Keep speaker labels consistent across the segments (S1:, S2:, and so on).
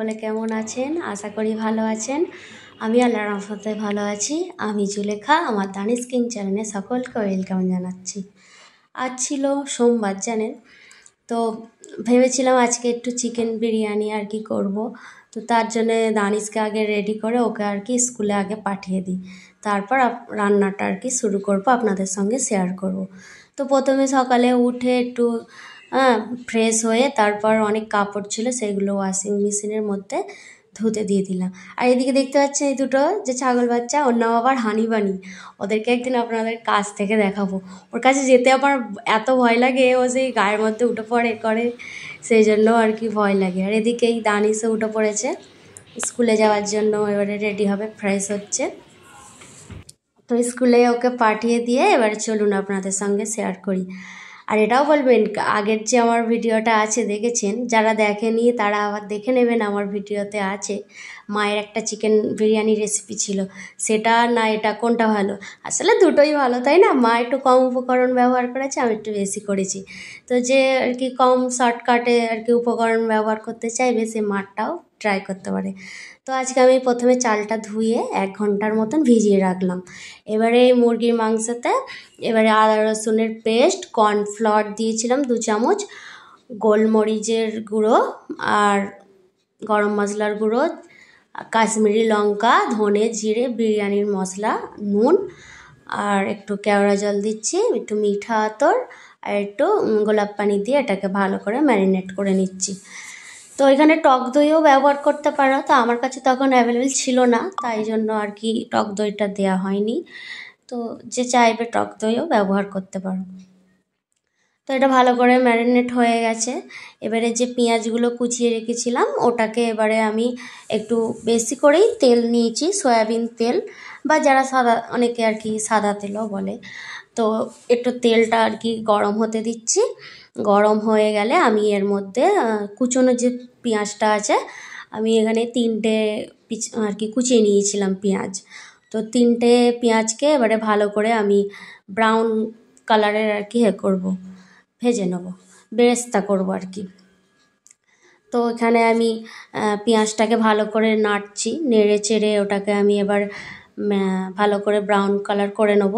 S1: সকলে কেমন আছেন? আশা করি ভালো আছেন। আমি আল্লাহর রহমতে ভালো আছি। আমি জুলেখা, আমার দানিশ কিং চ্যানেলে সকলকে ওয়েলকাম জানাচ্ছি। আজ ছিল সোমবার জানেন, তো ভেবেছিলাম আজকে একটু চিকেন বিরিয়ানি আর কি করব। তো তার জন্যে দানিশকে আগে রেডি করে ওকে আর কি স্কুলে আগে পাঠিয়ে দিই, তারপর রান্নাটা আর কি শুরু করব, আপনাদের সঙ্গে শেয়ার করব। তো প্রথমে সকালে উঠে একটু ফ্রেশ হয়ে তারপর অনেক কাপড় ছিল সেগুলো ওয়াশিং মেশিনের মধ্যে ধুতে দিয়ে দিলাম। আর এদিকে দেখতে পাচ্ছেন এই দুটো যে ছাগল বাচ্চা, ওর নাম আবার হানি বানি। ওদেরকে একদিন আপনাদের কাছ থেকে দেখাবো। ওর কাছে যেতে আমার এত ভয় লাগে, ও সেই গায়ের মধ্যে উঠে পড়ে করে, সেই জন্য আর কি ভয় লাগে। আর এদিকে এই দানিশও উঠে পড়েছে স্কুলে যাওয়ার জন্য, এবারে রেডি হবে, ফ্রেশ হচ্ছে। তো স্কুলে ওকে পাঠিয়ে দিয়ে এবারে চলুন আপনাদের সঙ্গে শেয়ার করি। আর এটাও বলবেন, আগের যে আমার ভিডিওটা আছে দেখেছেন, যারা দেখেনি তারা আবার দেখে নেবেন। আমার ভিডিওতে আছে মায়ের একটা চিকেন বিরিয়ানি রেসিপি ছিল, সেটা না এটা কোনটা ভালো? আসলে দুটোই ভালো, তাই না? মা একটু কম উপকরণ ব্যবহার করেছে, আমি একটু বেশি করেছি। তো যে আর কি কম শর্টকাটে আর কি উপকরণ ব্যবহার করতে চাইবে, সে মারটাও ট্রাই করতে পারে। তো আজকে আমি প্রথমে চালটা ধুয়ে 1 ঘন্টার মতন ভিজিয়ে রাখলাম। এবারে এই মুরগির মাংসতে এবারে আদা রসুনের পেস্ট, কর্নফ্লাওয়ার দিয়েছিলাম 2 চামচ, গোলমরিচের গুঁড়ো আর গরম মশলার গুঁড়ো, কাশ্মীরি লঙ্কা, ধনে জিরে, বিরিয়ানির মশলা, নুন আর একটু কেওড়া জল দিচ্ছি, একটু মিঠা আতর আর একটু গোলাপ পানি দিয়ে এটাকে ভালো করে ম্যারিনেট করে নিচ্ছি। তো এখানে টক দইও ব্যবহার করতে পারো, তো আমার কাছে তখন অ্যাভেলেবেল ছিল না, তাই জন্য আর কি টক দইটা দেওয়া হয়নি। তো যে চাইবে টক দইও ব্যবহার করতে পারো। তো এটা ভালো করে ম্যারিনেট হয়ে গেছে। এবারে যে পেঁয়াজগুলো কুচিয়ে রেখেছিলাম ওটাকে এবারে আমি একটু বেশি করেই তেল নিয়েছি, সয়াবিন তেল, বা যারা সাদা, অনেকে আর কি সাদা তেলও বলে। তো একটু তেলটা আর কি গরম হতে দিচ্ছি। গরম হয়ে গেলে আমি এর মধ্যে কুচনো যে পেঁয়াজটা আছে, আমি এখানে 3টে আর কি কুচিয়ে নিয়েছিলাম পেঁয়াজ। তো 3টে পেঁয়াজকে এবারে ভালো করে আমি ব্রাউন কালারের আর কি করবো, ভেজে নেব, বেরেস্তা করব আর কি। তো এখানে আমি পেঁয়াজটাকে ভালো করে নাড়ছি, নেড়ে চেড়ে ওটাকে আমি এবার ভালো করে ব্রাউন কালার করে নেব।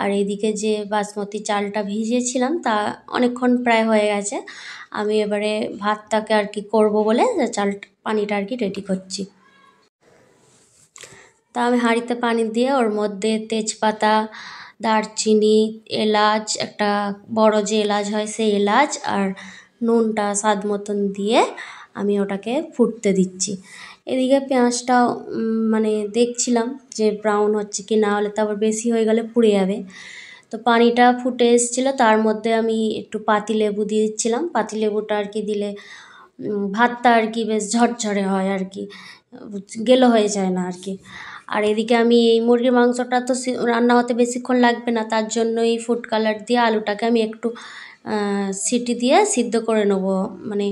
S1: আর এইদিকে যে বাসমতি চালটা ভিজিয়েছিলাম তা অনেকক্ষণ প্রায় হয়ে গেছে, আমি এবারে ভাতটাকে আর কি করব বলে পানিটা আর কি রেডি করছি। তা আমি হাঁড়িতে পানি দিয়ে ওর মধ্যে তেজপাতা, দারচিনি, এলাচ, একটা বড় যে এলাচ হয় সেই এলাচ, আর নুনটা স্বাদ মতন দিয়ে আমি ওটাকে ফুটতে দিচ্ছি। এদিকে পেঁয়াজটা মানে দেখছিলাম যে ব্রাউন হচ্ছে কি না, হলে তো আবার বেশি হয়ে গেলে পুড়ে যাবে। তো পানিটা ফুটে এসেছিলো, তার মধ্যে আমি একটু পাতিলেবু দিয়ে দিচ্ছিলাম। পাতিলেবুটা আর কি দিলে ভাতটা আর কি বেশ ঝরঝরে হয় আর কি, গেলো হয়ে যায় না আর কি। আর এদিকে আমি এই মুরগির মাংসটা তো রান্না হতে বেশিক্ষণ লাগবে না, তার জন্য এই ফুড কালার দিয়ে আলুটাকে আমি একটু সিটি দিয়ে সিদ্ধ করে নেবো। মানে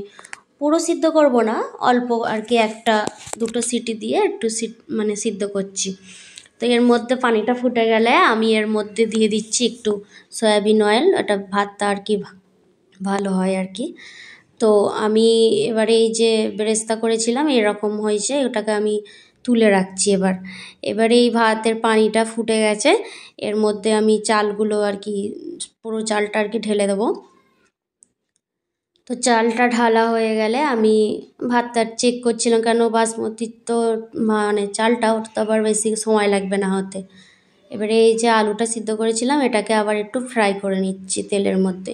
S1: পুরো সিদ্ধ করব না, অল্প আর কি, 1-2টো সিটি দিয়ে একটু মানে সিদ্ধ করছি। তো এর মধ্যে পানিটা ফুটে গেলে আমি এর মধ্যে দিয়ে দিচ্ছি একটু সয়াবিন অয়েল, এটা ভাতটা আর কি ভালো হয় আর কি। তো আমি এবারে এই যে বেরেস্তা করেছিলাম এরকম হয়েছে, ওটাকে আমি তুলে রাখছি। এবারে এই ভাতের পানিটা ফুটে গেছে, এর মধ্যে আমি চালগুলো আর কি, পুরো চালটা আর কি ঢেলে দেবো। তো চালটা ঢালা হয়ে গেলে আমি ভাতটা চেক করছিলাম, কেন বাসমতি তো মানে চালটা, ওটা তো আবার বেশি সময় লাগবে না হতে। এবারে এই যে আলুটা সিদ্ধ করেছিলাম এটাকে আবার একটু ফ্রাই করে নিচ্ছি তেলের মধ্যে।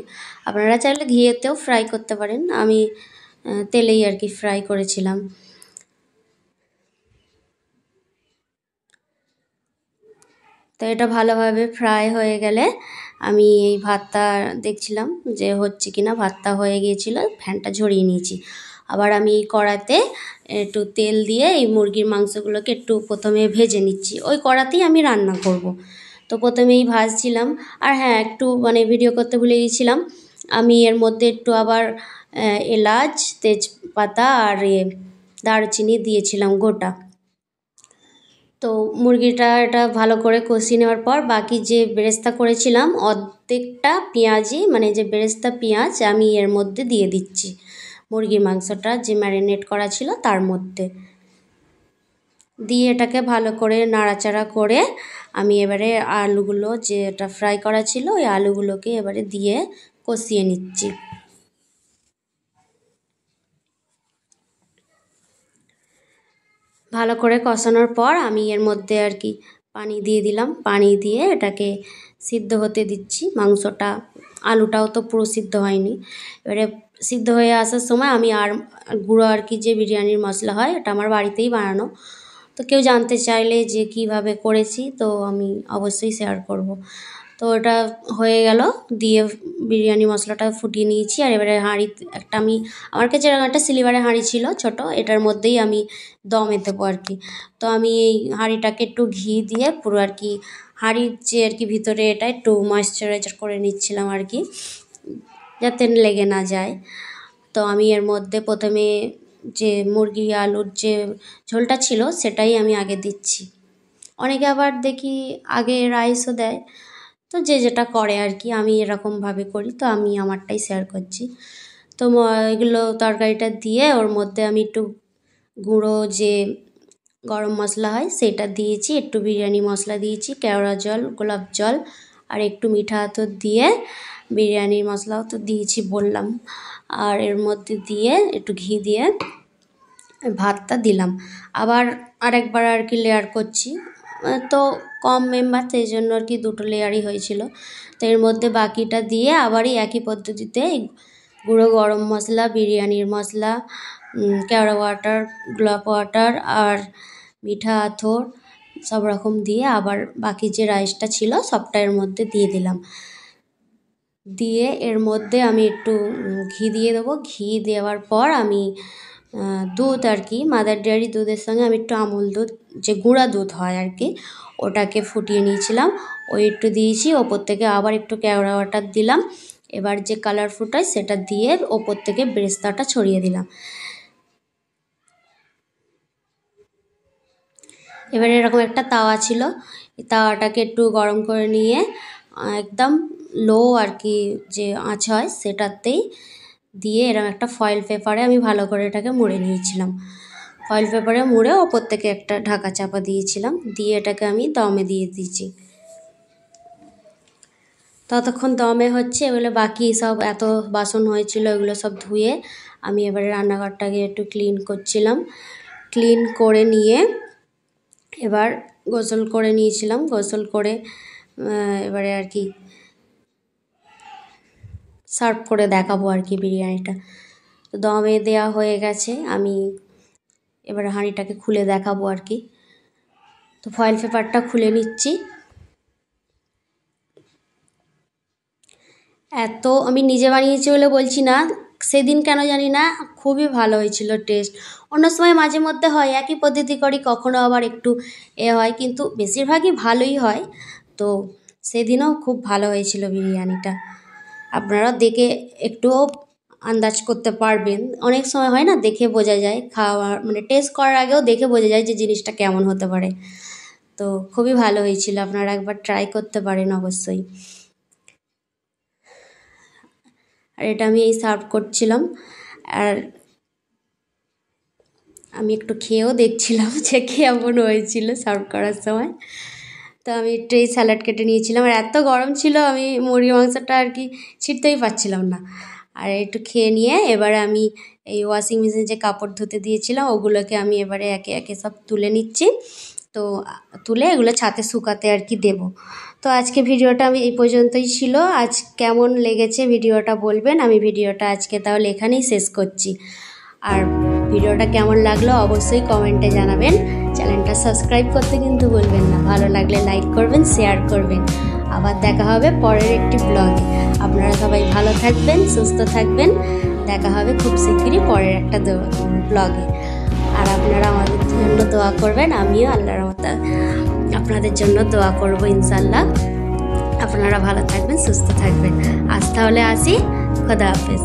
S1: আপনারা চাইলে ঘিয়েতেও ফ্রাই করতে পারেন, আমি তেলেই আর কি ফ্রাই করেছিলাম। তো এটা ভালোভাবে ফ্রাই হয়ে গেলে আমি এই ভাতটা দেখছিলাম যে হচ্ছে কিনা, ভাতটা হয়ে গিয়েছিল, ফ্যানটা ঝরিয়ে নিয়েছি। আবার আমি কড়াতে একটু তেল দিয়ে এই মুরগির মাংসগুলোকে একটু প্রথমে ভেজে নিচ্ছি, ওই কড়াতেই আমি রান্না করব। তো প্রথমেই ভাজছিলাম। আর হ্যাঁ, একটু মানে ভিডিও করতে ভুলে গিয়েছিলাম, আমি এর মধ্যে একটু আবার এলাচ, তেজপাতা আর দারচিনি দিয়েছিলাম গোটা। তো মুরগিটা এটা ভালো করে কষিয়ে নেওয়ার পর বাকি যে বেরেস্তা করেছিলাম অর্ধেকটা পেঁয়াজি, মানে যে বেরেস্তা পেঁয়াজ আমি এর মধ্যে দিয়ে দিচ্ছি। মুরগির মাংসটা যে ম্যারিনেট করা ছিল তার মধ্যে দিয়ে এটাকে ভালো করে নাড়াচাড়া করে আমি এবারে আলুগুলো যেটা ফ্রাই করা ছিল ওই আলুগুলোকে এবারে দিয়ে কষিয়ে নিচ্ছি। ভালো করে কষানোর পর আমি এর মধ্যে আর কি পানি দিয়ে দিলাম, পানি দিয়ে এটাকে সিদ্ধ হতে দিচ্ছি। মাংসটা আলুটাও তো পুরো সিদ্ধ হয়নি। এবারে সিদ্ধ হয়ে আসার সময় আমি আর গুঁড়ো আর কি যে বিরিয়ানির মশলা হয় এটা আমার বাড়িতেই বানানো, তো কেউ জানতে চাইলে যে কিভাবে করেছি তো আমি অবশ্যই শেয়ার করব। তো এটা হয়ে গেল, দিয়ে বিরিয়ানি মশলাটা ফুটিয়ে নিয়েছি। আর এবারে হাঁড়ি একটা আমার কাছে এরকম একটা সিলিভারের হাঁড়ি ছিল ছোট, এটার মধ্যেই আমি দমে দেবো আর কি। তো আমি এই হাঁড়িটাকে একটু ঘি দিয়ে পুরো আর কি হাঁড়ির যে আর কি ভিতরে এটা একটু ময়েশ্চারাইজার করে নিচ্ছিলাম আর কি, যাতে লেগে না যায়। তো আমি এর মধ্যে প্রথমে যে মুরগি আলুর যে ঝোলটা ছিল সেটাই আমি আগে দিচ্ছি। অনেকে আবার দেখি আগে রাইসও দেয়, তো যে যেটা করে আর কি, আমি এরকমভাবে করি, তো আমি আমারটাই শেয়ার করছি। তো এগুলো তরকারিটা দিয়ে ওর মধ্যে আমি একটু গুঁড়ো যে গরম মশলা হয় সেটা দিয়েছি, একটু বিরিয়ানি মশলা দিয়েছি, কেওড়া জল, গোলাপ জল আর একটু মিঠা আতর দিয়ে বিরিয়ানির মশলাও তো দিয়েছি বললাম। আর এর মধ্যে দিয়ে একটু ঘি দিয়ে ভাতটা দিলাম। আবার আরেকবার আর কি লেয়ার করছি, তো কম মেম্বার সেই জন্য আর কি দুটো লেয়ারই হয়েছিল। তো এর মধ্যে বাকিটা দিয়ে আবারই একই পদ্ধতিতে গুঁড়ো গরম মশলা, বিরিয়ানির মশলা, কেওড়া ওয়াটার, গোলাপ ওয়াটার আর মিঠা আতর সব রকম দিয়ে আবার বাকি যে রাইসটা ছিল সবটা এর মধ্যে দিয়ে দিলাম। দিয়ে এর মধ্যে আমি একটু ঘি দিয়ে দেবো। ঘি দেওয়ার পর আমি দুধ আর কি মাদার ডেয়ারি দুধের সঙ্গে আমি একটু আমুল দুধ যে গুঁড়া দুধ হয় আর কি ওটাকে ফুটিয়ে নিয়েছিলাম, ওই একটু দিয়েছি। ওপর থেকে আবার একটু কেওড়া ওয়াটার দিলাম। এবার যে কালার ফুড হয় সেটা দিয়ে ওপর থেকে বেরেস্তাটা ছড়িয়ে দিলাম। এবারে এরকম একটা তাওয়া ছিল, এই তাওয়াটাকে একটু গরম করে নিয়ে একদম লো আর কি যে আঁচ হয় সেটাতেই দিয়ে এরকম একটা ফয়েল পেপারে আমি ভালো করে এটাকে মুড়ে নিয়েছিলাম। ফয়েল পেপারে মুড়ে ওপর থেকে একটা ঢাকা চাপা দিয়েছিলাম, দিয়ে এটাকে আমি দমে দিয়ে দিয়েছি। ততক্ষণ দমে হচ্ছে, এগুলো বাকি সব এত বাসন হয়েছিল এগুলো সব ধুয়ে আমি এবারে রান্নাঘরটাকে একটু ক্লিন করছিলাম। ক্লিন করে নিয়ে এবার গোসল করে নিয়েছিলাম, গোসল করে এবারে আর কি সার্ভ করে দেখাবো আর কি বিরিয়ানিটা। তো দমে দেওয়া হয়ে গেছে, আমি এবারে হাঁড়িটাকে খুলে দেখাবো আর কি। তো ফয়েল পেপারটা খুলে নিচ্ছি। এত আমি নিজে বানিয়েছি বলে বলছি না, সেদিন কেন জানি না খুবই ভালো হয়েছিল টেস্ট। অন্য সময় মাঝে মধ্যে হয় একই পদ্ধতি করি, কখনো আবার একটু হয়, কিন্তু বেশিরভাগই ভালোই হয়। তো সেদিনও খুব ভালো হয়েছিল বিরিয়ানিটা। আপনারা দেখে একটুও আন্দাজ করতে পারবেন, অনেক সময় হয় না দেখে বোঝা যায়, খাওয়ার মানে টেস্ট করার আগেও দেখে বোঝা যায় যে জিনিসটা কেমন হতে পারে। তো খুবই ভালো হয়েছিল, আপনারা একবার ট্রাই করতে পারেন অবশ্যই। আর এটা আমি এই সার্ভ করছিলাম, আর আমি একটু খেয়েও দেখছিলাম যে কেমন হয়েছিল সার্ভ করার সময়। তো আমি একটু এই স্যালাড কেটে নিয়েছিলাম, আর এত গরম ছিল আমি মুরগির মাংসটা আর কি ছিঁড়তেই পারছিলাম না। আর একটু খেয়ে নিয়ে এবারে আমি এই ওয়াশিং মেশিনে যে কাপড় ধুতে দিয়েছিলাম ওগুলোকে আমি এবারে একে একে সব তুলে নিচ্ছি। তো তুলে এগুলো ছাদে শুকাতে আর কি দেবো। তো আজকে ভিডিওটা আমি এই পর্যন্তই ছিল। আজ কেমন লেগেছে ভিডিওটা বলবেন। আমি ভিডিওটা আজকে তাহলে এখানেই শেষ করছি। আর ভিডিওটা কেমন লাগলো অবশ্যই কমেন্টে জানাবেন। চ্যানেলটা সাবস্ক্রাইব করতে কিন্তু ভুলবেন না। ভালো লাগলে লাইক করবেন, শেয়ার করবেন। আবার দেখা হবে পরের একটি ব্লগে। আপনারা সবাই ভালো থাকবেন, সুস্থ থাকবেন। দেখা হবে খুব শিগগিরই পরের একটা ব্লগে। আর আপনারা আমাদের জন্য দোয়া করবেন, আমিও আল্লাহর রহমতে আপনাদের জন্য দোয়া করব ইনশাল্লাহ। আপনারা ভালো থাকবেন, সুস্থ থাকবেন। আজ তাহলে আসি, খোদা হাফেজ।